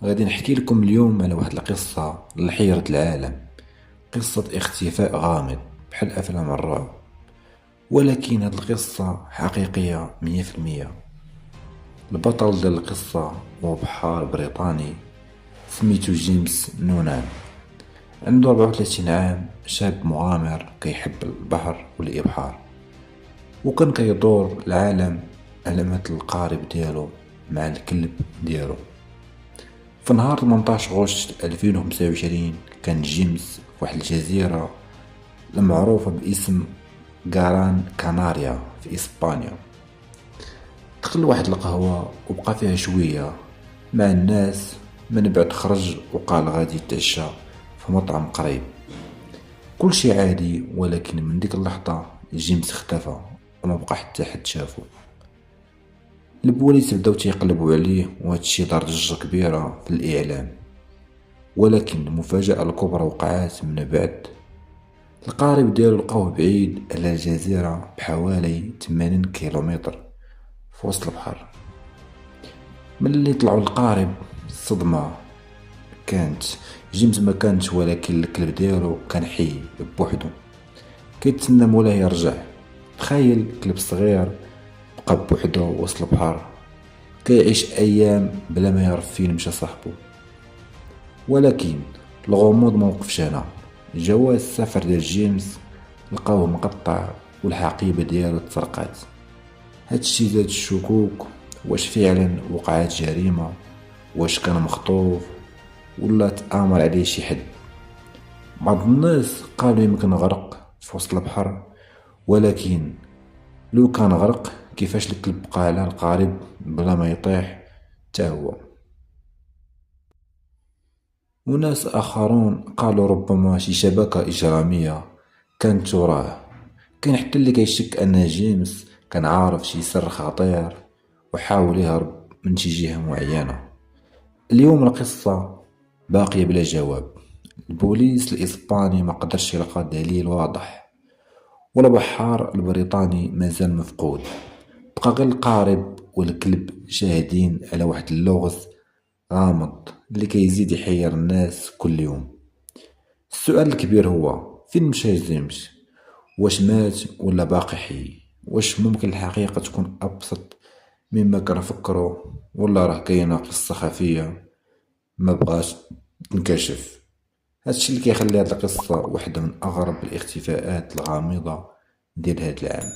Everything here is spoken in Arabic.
غادي نحكي لكم اليوم على واحد القصة لحيرة العالم. قصة اختفاء غامض بحال أفلام الرعب، ولكن هاد القصة حقيقية 100%. البطل ديال القصة هو بحار بريطاني سميتو جيمس نونان. عنده 34 عام، شاب مغامر كيحب البحر والإبحار، وكان كيدور العالم على مثل القارب ديالو مع الكلب ديالو. في نهار 18 غشت 2025 كان جيمس في واحد الجزيرة المعروفة باسم غران كاناريا في إسبانيا. دخل واحد القهوة وبقى فيها شوية مع الناس، من بعد خرج وقال غادي يتعشى في مطعم قريب. كل شي عادي، ولكن من ديك اللحظة جيمس اختفى وما بقى حتى حد شافو. البوليس بداو تيقلبوا عليه، وهادشي دار ضجة كبيرة في الإعلام. ولكن المفاجأة الكبرى وقعات من بعد. القارب ديالو لقاوه بعيد على الجزيرة بحوالي 80 كيلومتر في وسط البحر. ملي طلعوا القارب الصدمة كانت جيمس ما كانش، ولكن الكلب ديالو كان حي بوحدو كيتسنى مولاه يرجع. تخيل كلب صغير بقى بوحدو وسط البحر كيعيش ايام بلا ما يعرف فين مشى صاحبو. ولكن الغموض موقفش هنا. جواز السفر ديال جيمس لقاوه مقطع والحقيبة ديالو تسرقات. هادشي زاد الشكوك، واش فعلا وقعت جريمة؟ واش كان مخطوف ولا تآمر عليه شي حد؟ بعض الناس قالوا يمكن غرق في وسط البحر، ولكن لو كان غرق كيفاش الكلب بقى على القارب بلا ما يطيح تا هو؟ وناس آخرون قالوا ربما شي شبكة إجرامية كانت وراه. كان حتى اللي كيشك أن جيمس كان عارف شي سر خطير وحاول يهرب من شي جهة معينة. اليوم القصة باقية بلا جواب. البوليس الإسباني ما قدرش يلقى دليل واضح، والبحار البريطاني مازال مفقود. بقى غير القارب والكلب شاهدين على واحد اللغز غامض اللي كيزيد يحير الناس كل يوم. السؤال الكبير هو فين مشى جيمس؟ واش مات ولا باقي حي؟ واش ممكن الحقيقة تكون أبسط مما كنفكروا، ولا راه كاينة قصة خفية ما بغاش تنكشف؟ هادشي اللي كيخلي هاد القصة واحدة من أغرب الاختفاءات الغامضة ديال هاد العام.